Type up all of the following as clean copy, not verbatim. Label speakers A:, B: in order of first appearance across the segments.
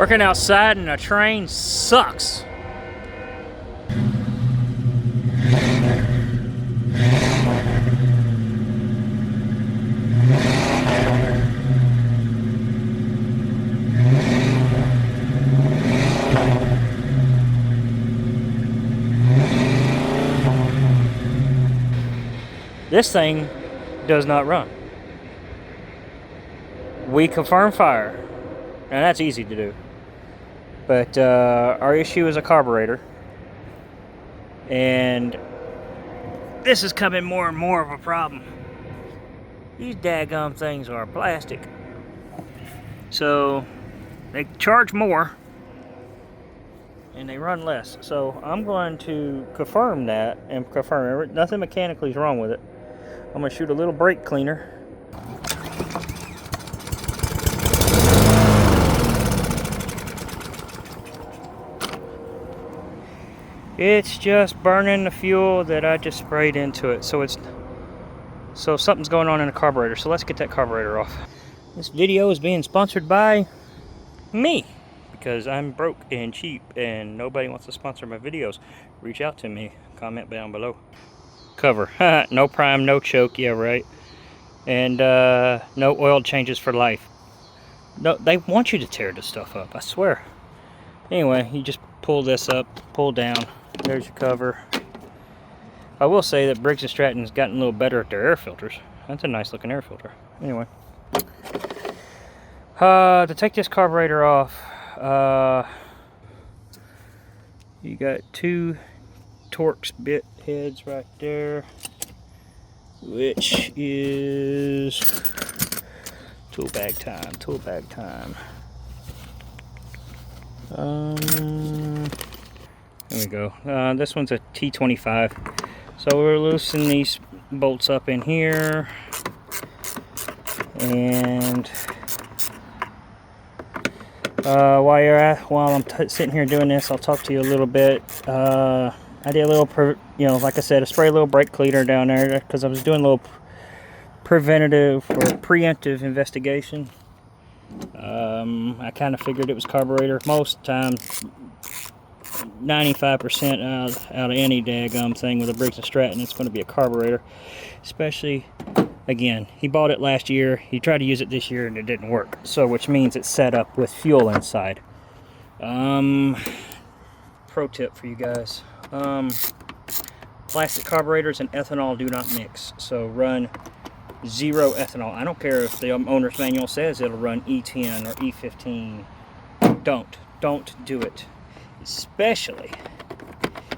A: Working outside in a train sucks. This thing does not run. We confirm fire, and that's easy to do. But our issue is a carburetor, and this is becoming more and more of a problem. These daggum things are plastic, so they charge more and they run less. So I'm going to confirm that and confirm nothing mechanically is wrong with it. I'm going to shoot a little brake cleaner. It's just burning the fuel that I just sprayed into it. So something's going on in the carburetor. So let's get that carburetor off. This video is being sponsored by me, because I'm broke and cheap and nobody wants to sponsor my videos. Reach out to me, comment down below. Cover, no prime, no choke, yeah right. And no oil changes for life. No, they want you to tear this stuff up, I swear. Anyway, you just pull this up, pull down. There's your cover. I will say that Briggs & Stratton's gotten a little better at their air filters. That's a nice looking air filter. Anyway. To take this carburetor off, you got two Torx bit heads right there, which is tool bag time. There we go. This one's a T25. So we're loosening these bolts up in here, and while I'm sitting here doing this, I'll talk to you a little bit. I did a little, like I said, I sprayed a little brake cleaner down there because I was doing a little preventative or preemptive investigation. I kind of figured it was carburetor. Most times, 95% out of any daggum thing with a Briggs & Stratton, it's going to be a carburetor. Especially, again, he bought it last year. He tried to use it this year and it didn't work. So, which means it's set up with fuel inside. Pro tip for you guys. Plastic carburetors and ethanol do not mix. So run 0 ethanol. I don't care if the owner's manual says it'll run E10 or E15. Don't do it. Especially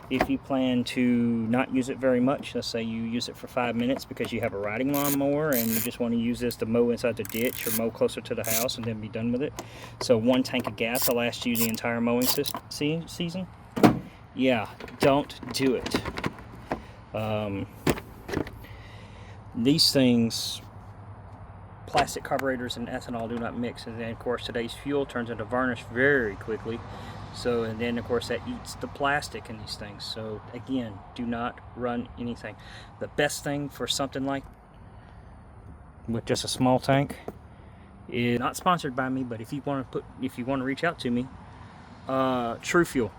A: if you plan to not use it very much. Let's say you use it for 5 minutes because you have a riding lawnmower and you just want to use this to mow inside the ditch or mow closer to the house and then be done with it. So 1 tank of gas will last you the entire mowing season. Yeah, don't do it. These things, plastic carburetors and ethanol do not mix, and then of course today's fuel turns into varnish very quickly. So, and then of course that eats the plastic in these things. So again, do not run anything. The best thing for something like with just a small tank is not sponsored by me, but if you want to reach out to me, True Fuel.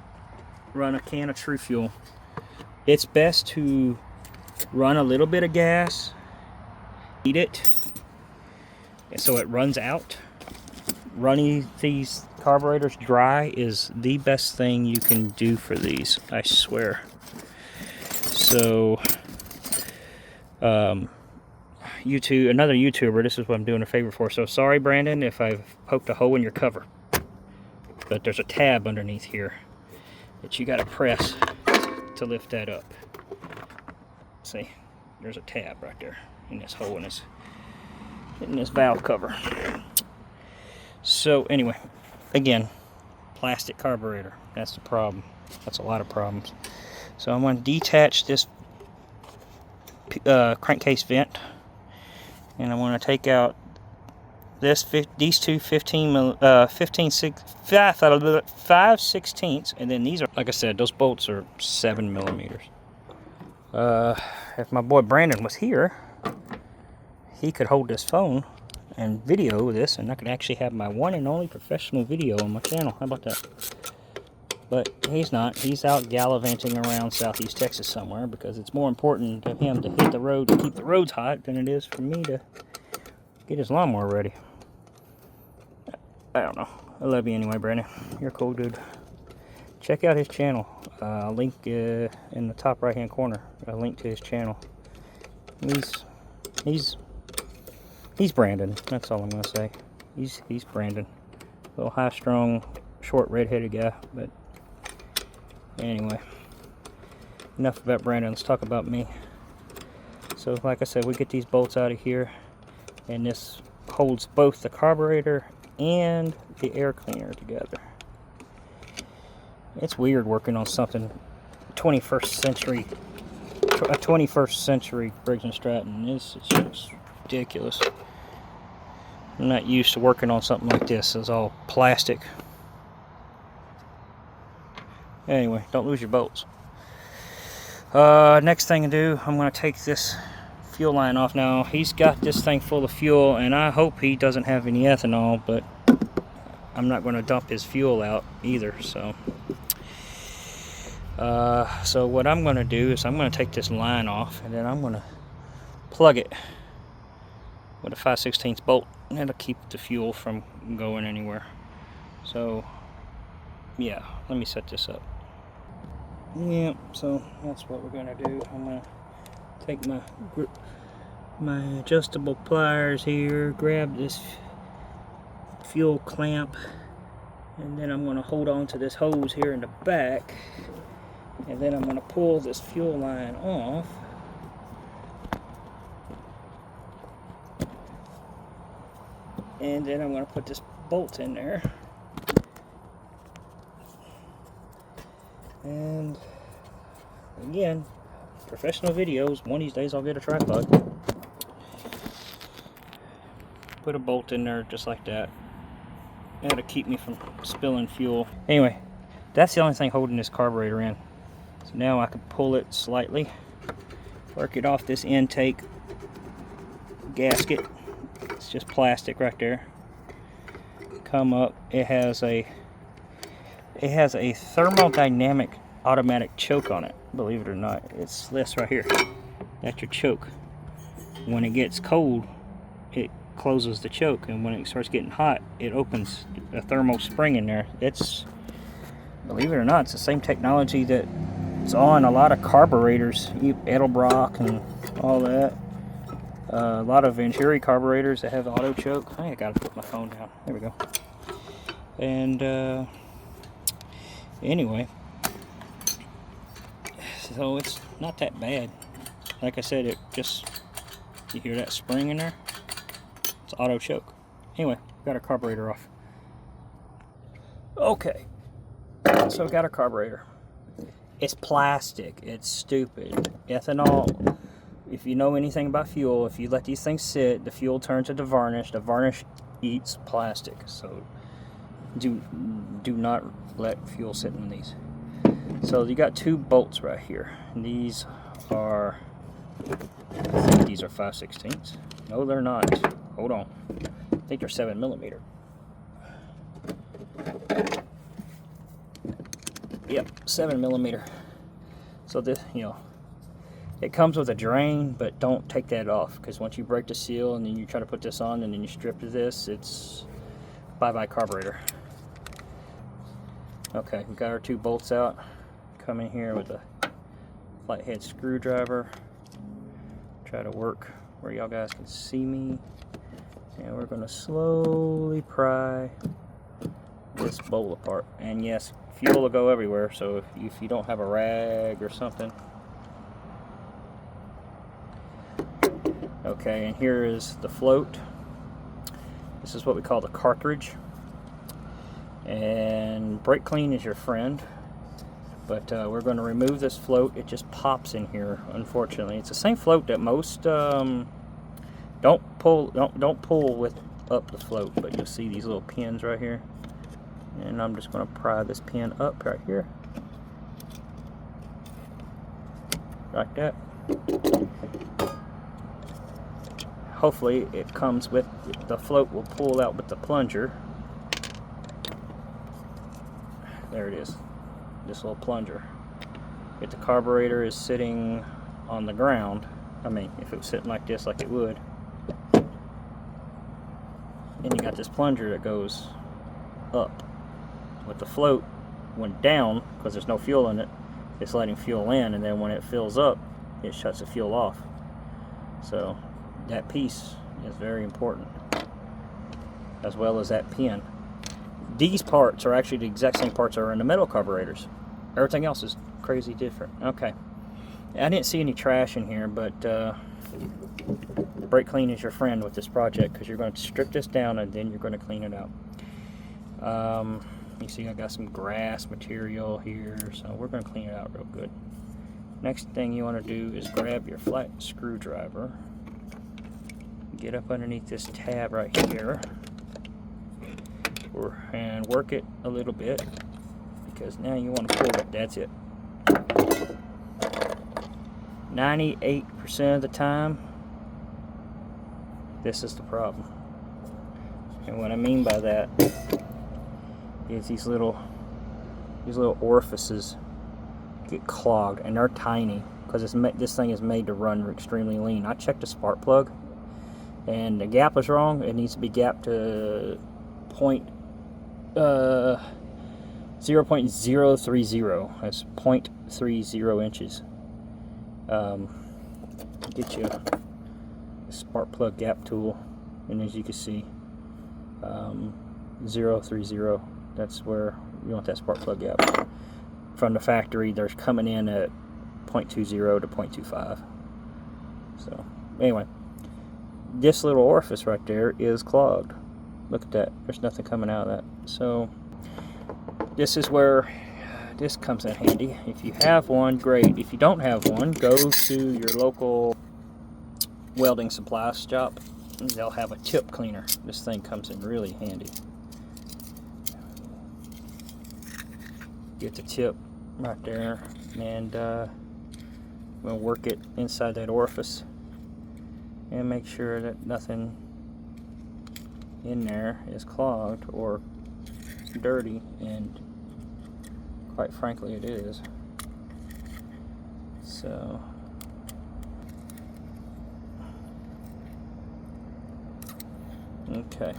A: Run a can of True Fuel. It's best to run a little bit of gas, heat it, so it runs out. Running these carburetors dry is the best thing you can do for these, I swear. So, another YouTuber, this is what I'm doing a favor for. So sorry, Brandon, if I've poked a hole in your cover. But there's a tab underneath here that you gotta press to lift that up. See, there's a tab right there in this hole in this valve cover. So anyway, again, plastic carburetor, that's the problem. That's a lot of problems. So I'm going to detach this crankcase vent, and I want to take out these two 5/16, and then these are, like I said, those bolts are 7 millimeters. If my boy Brandon was here, he could hold this phone and video this, and I could actually have my one and only professional video on my channel. How about that? But he's not. He's out gallivanting around Southeast Texas somewhere because it's more important to him to hit the road to keep the roads hot than it is for me to get his lawnmower ready. I don't know. I love you anyway, Brandon. You're a cool dude. Check out his channel. I'll link in the top right hand corner. A link to his channel. He's Brandon. That's all I'm gonna say. He's Brandon. A little high strung, short, red-headed guy. But anyway, enough about Brandon. Let's talk about me. So, like I said, we get these bolts out of here, and this holds both the carburetor and the air cleaner together. It's weird working on something 21st century Briggs & Stratton. It's just ridiculous. I'm not used to working on something like this. It's all plastic. Anyway, don't lose your bolts. Next thing to do, I'm going to take this fuel line off now. He's got this thing full of fuel, and I hope he doesn't have any ethanol, but I'm not going to dump his fuel out either. So what I'm going to do is I'm going to take this line off, and then I'm going to plug it with a 5/16 bolt, and that'll keep the fuel from going anywhere. So yeah, let me set this up. Yeah, so that's what we're going to do. I'm going to take my adjustable pliers here, grab this fuel clamp, and then I'm going to hold on to this hose here in the back, and then I'm going to pull this fuel line off. And then I'm going to put this bolt in there. And again, professional videos. One of these days I'll get a tripod. Put a bolt in there just like that. That'll keep me from spilling fuel. Anyway, that's the only thing holding this carburetor in. So now I can pull it slightly, work it off this intake gasket. It's just plastic right there. Come up. It has a thermodynamic automatic choke on it. Believe it or not, it's this right here. That's your choke. When it gets cold, it closes the choke, and when it starts getting hot, it opens a thermal spring in there. It's, believe it or not, it's the same technology that's on a lot of carburetors, Edelbrock and all that. A lot of Venturi carburetors that have auto choke. I think I gotta put my phone down. There we go. And anyway, so it's not that bad. Like I said, it just, you hear that spring in there? It's auto choke. Anyway, got our carburetor off. Okay, so we got our carburetor. It's plastic. It's stupid. Ethanol. If you know anything about fuel, if you let these things sit, the fuel turns into varnish. The varnish eats plastic. So do not let fuel sit in these. So you got two bolts right here. And these are, I think these are 5/16. No, they're not. Hold on. I think they're 7mm. Yep, 7mm. So this, it comes with a drain, but don't take that off, because once you break the seal and then you try to put this on and then you strip this, it's bye-bye carburetor. Okay, we got our two bolts out. Come in here with a flathead screwdriver. Try to work where y'all guys can see me. And we're going to slowly pry this bolt apart. And yes, fuel will go everywhere, so if you don't have a rag or something. Okay, and here is the float. This is what we call the cartridge. And brake clean is your friend. But we're going to remove this float. It just pops in here, unfortunately. It's the same float that most don't pull up the float, but you'll see these little pins right here. And I'm just going to pry this pin up right here. Like that. hopefully it comes with, the float will pull out with the plunger. There it is, this little plunger. If the carburetor is sitting on the ground, I mean, if it was sitting like this, like it would, then you got this plunger that goes up. With the float, went down because there's no fuel in it. It's letting fuel in, and then when it fills up, it shuts the fuel off. So that piece is very important, as well as that pin. These parts are actually the exact same parts that are in the metal carburetors. Everything else is crazy different. Okay, I didn't see any trash in here, but brake clean is your friend with this project, because you're going to strip this down and then you're going to clean it out. You see I got some grass material here, so we're going to clean it out real good. Next thing you want to do is grab your flat screwdriver, get up underneath this tab right here, and work it a little bit, because now you want to pull it. That's it. 98% of the time, this is the problem. And what I mean by that is these little orifices get clogged, and they're tiny because this thing is made to run extremely lean. I checked the spark plug, and the gap was wrong. It needs to be gapped to 0.030. That's 0.30 inches. Get you a spark plug gap tool, and as you can see, 0.30. That's where you want that spark plug gap. From the factory, they're coming in at 0.20 to 0.25. So anyway, this little orifice right there is clogged. Look at that. There's nothing coming out of that. So this is where this comes in handy. If you have one, great. If you don't have one, go to your local welding supply shop. They'll have a tip cleaner. This thing comes in really handy. Get the tip right there, and we'll work it inside that orifice and make sure that nothing in there is clogged or dirty, and quite frankly it is. So okay,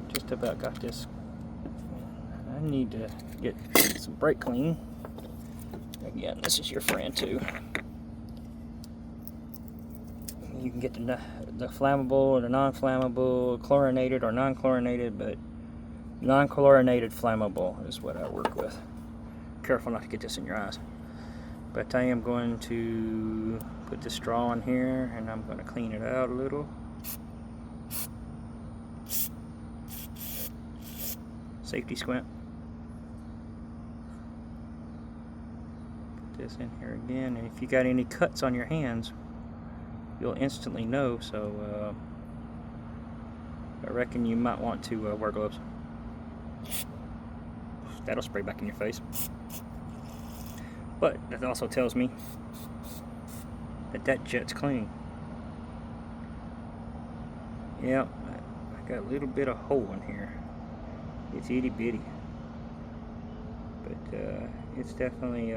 A: just about got this. I need to get some brake clean. Again, this is your friend too. You can get the flammable or the non-flammable, chlorinated or non-chlorinated, but non-chlorinated flammable is what I work with. Careful not to get this in your eyes. But I am going to put the straw in here, and I'm going to clean it out a little. Safety squint. This in here again, and if you got any cuts on your hands, you'll instantly know. So I reckon you might want to wear gloves. That'll spray back in your face. But that also tells me that jet's clean. Yeah, I got a little bit of hole in here. It's itty bitty, but it's definitely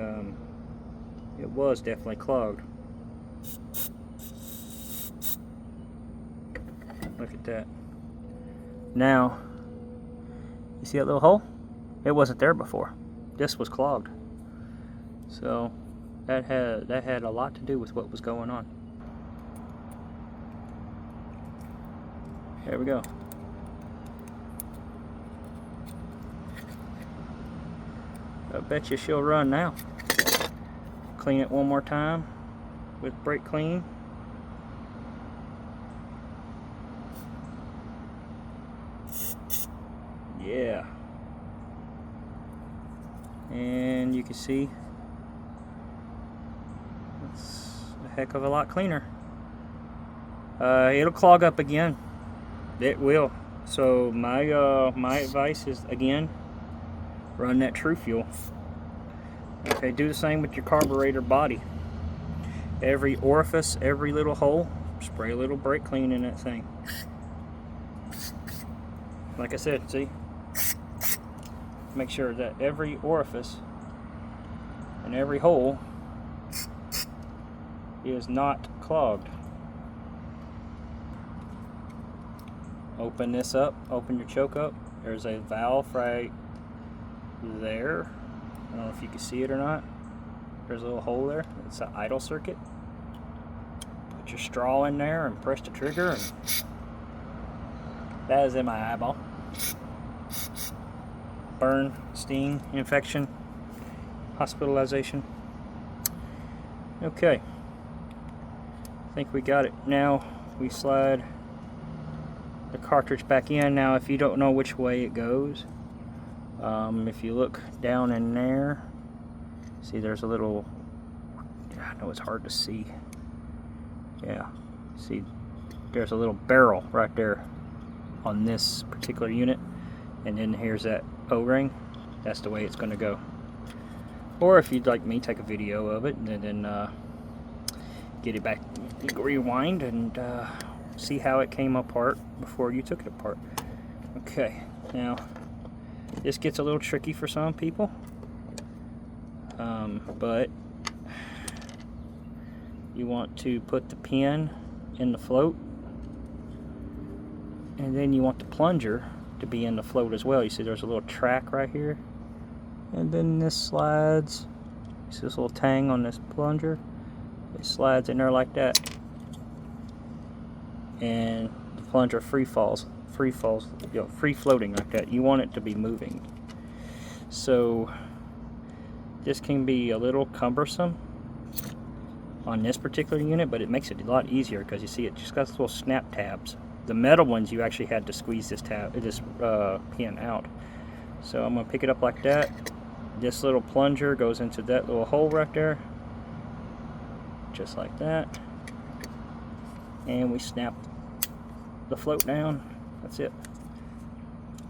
A: it was definitely clogged. Look at that. Now, you see that little hole? It wasn't there before. This was clogged. So that had a lot to do with what was going on. There we go. I bet you she'll run now. Clean it one more time with brake clean. Yeah. And you can see it's a heck of a lot cleaner. It'll clog up again. It will. So my advice is, again, run that true fuel. Okay, do the same with your carburetor body. Every orifice, every little hole, spray a little brake clean in that thing. Like I said, see? Make sure that every orifice and every hole is not clogged. Open this up, open your choke up. There's a valve right there. I don't know if you can see it or not. There's a little hole there. It's an idle circuit. Put your straw in there and press the trigger, and that is in my eyeball. Burn, sting, infection, hospitalization. Okay, I think we got it. Now we slide the cartridge back in. Now if you don't know which way it goes, if you look down in there, see there's a little, I know it's hard to see, yeah, see there's a little barrel right there on this particular unit, and then here's that O-ring. That's the way it's going to go. Or if you'd like me, take a video of it and then get it back, rewind, and see how it came apart before you took it apart. Okay, now this gets a little tricky for some people, but you want to put the pin in the float, and then you want the plunger to be in the float as well. You see there's a little track right here, and then this slides. You see this little tang on this plunger? It slides in there like that, and the plunger free falls, you know, free floating like that. You want it to be moving. So this can be a little cumbersome on this particular unit, but it makes it a lot easier because you see it just got little snap tabs. The metal ones, you actually had to squeeze this pin out. So I'm going to pick it up like that. This little plunger goes into that little hole right there, just like that, and we snap the float down. That's it,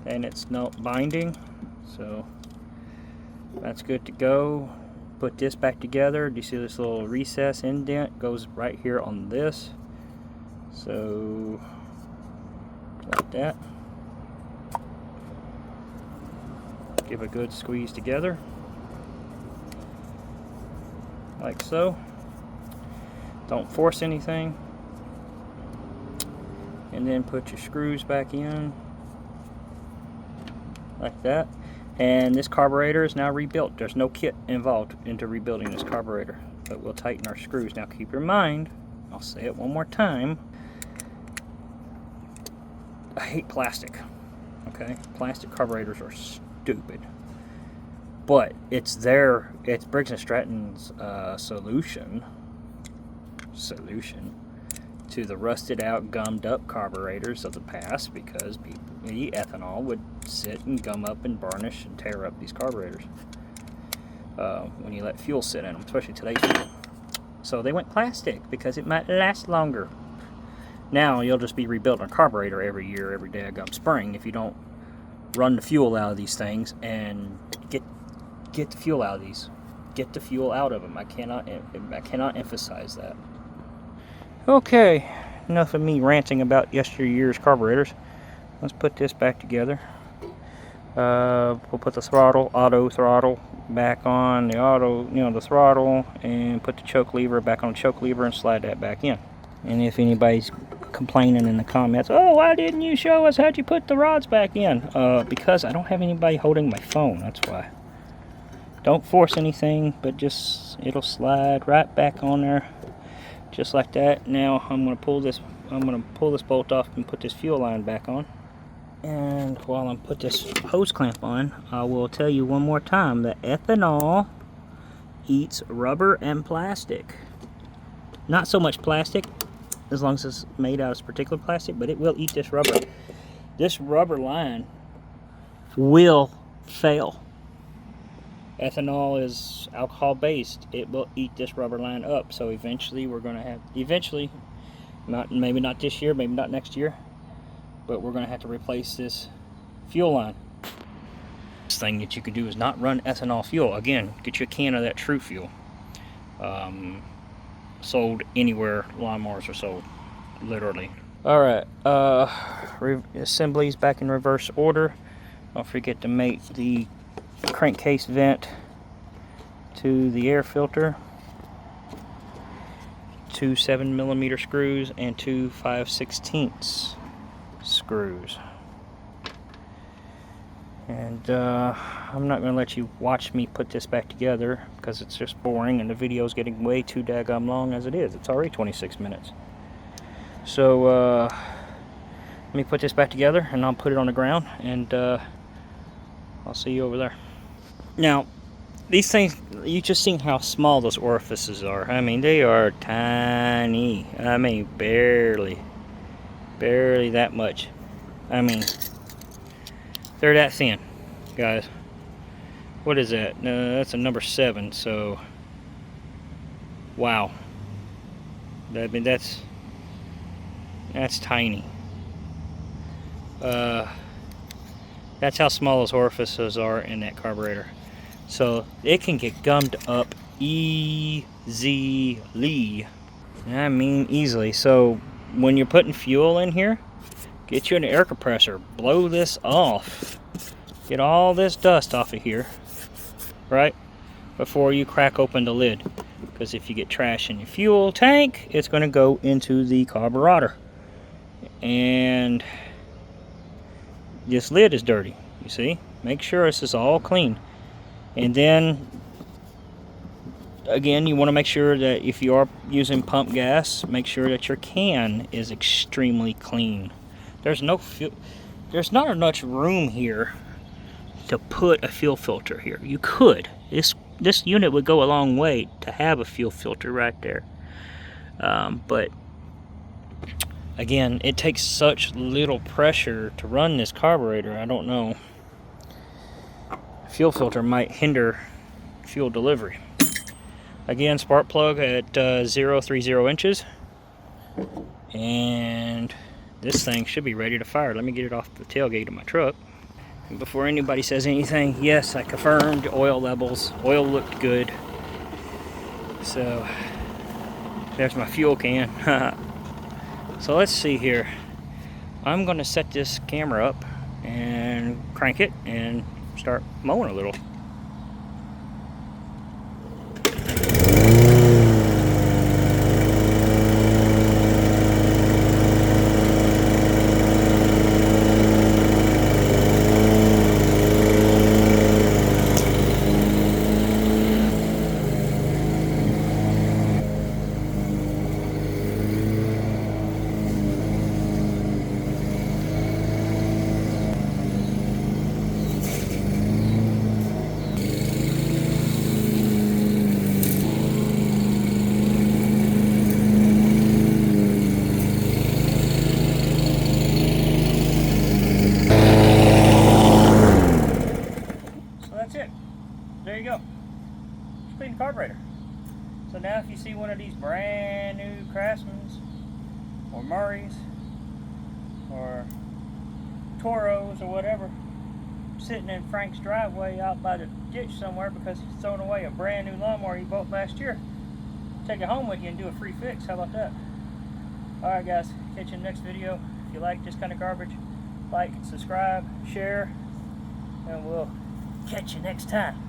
A: and it's not binding, so that's good to go. Put this back together. Do you see this little recess indent goes right here on this? So like that. Give a good squeeze together, like so. Don't force anything. And then put your screws back in, like that. And this carburetor is now rebuilt. There's no kit involved into rebuilding this carburetor, but we'll tighten our screws. Now keep in mind, I'll say it one more time, I hate plastic, okay? Plastic carburetors are stupid, but it's Briggs & Stratton's solution to the rusted out, gummed up carburetors of the past, because the ethanol would sit and gum up and varnish and tear up these carburetors when you let fuel sit in them, especially today's fuel. So they went plastic because it might last longer. Now you'll just be rebuilding a carburetor every year, every daggum spring, if you don't run the fuel out of these things and get the fuel out of these. Get the fuel out of them. I cannot emphasize that. Okay, enough of me ranting about yesteryear's carburetors. Let's put this back together. We'll put the auto throttle back on the throttle, and put the choke lever back on the choke lever and slide that back in. And if anybody's complaining in the comments, oh, why didn't you show us how'd you put the rods back in? Because I don't have anybody holding my phone, that's why. Don't force anything, but just it'll slide right back on there, just like that. Now I'm going to pull this bolt off and put this fuel line back on. And while I put this hose clamp on, I will tell you one more time that ethanol eats rubber and plastic. Not so much plastic, as long as it's made out of particular plastic, but it will eat this rubber. This rubber line will fail. Ethanol is alcohol based. It will eat this rubber line up. So eventually we're going to have, maybe not this year, maybe not next year, but we're going to have to replace this fuel line. This thing that you can do is not run ethanol fuel. Again, get you a can of that true fuel. sold anywhere lawnmowers are sold, literally. All right, assemblies back in reverse order. Don't forget to mate the crankcase vent to the air filter. 2 7mm screws and 2 5/16 screws. And I'm not going to let you watch me put this back together because it's just boring and the video is getting way too daggum long as it is. It's already 26 minutes. So let me put this back together and I'll put it on the ground, and I'll see you over there. Now, these things, you just seen how small those orifices are. I mean, they are tiny. I mean, barely that much. I mean, they're that thin, guys. What is that? That's a number 7. So, wow. I mean, that's tiny. That's how small those orifices are in that carburetor. So it can get gummed up easily. I mean, easily. So when you're putting fuel in here, get you an air compressor, blow this off, get all this dust off of here, right, before you crack open the lid. Because if you get trash in your fuel tank, it's going to go into the carburetor, and this lid is dirty. You see, make sure this is all clean. And then again, you want to make sure that if you are using pump gas, make sure that your can is extremely clean. There's not much room here to put a fuel filter here. You could. This unit would go a long way to have a fuel filter right there. But again, it takes such little pressure to run this carburetor. I don't know. Fuel filter might hinder fuel delivery. Again, spark plug at 0.30 inches. And this thing should be ready to fire. Let me get it off the tailgate of my truck. And before anybody says anything, yes, I confirmed oil levels. Oil looked good. So there's my fuel can. So let's see here. I'm going to set this camera up and crank it and start mowing a little. There you go. Just clean the carburetor. So now if you see one of these brand new Craftsmans or Murrays or Toros or whatever sitting in Frank's driveway out by the ditch somewhere because he's throwing away a brand new lawnmower he bought last year, take it home with you and do a free fix. How about that? Alright guys, catch you in the next video. If you like this kind of garbage, like, subscribe, share, and we'll catch you next time.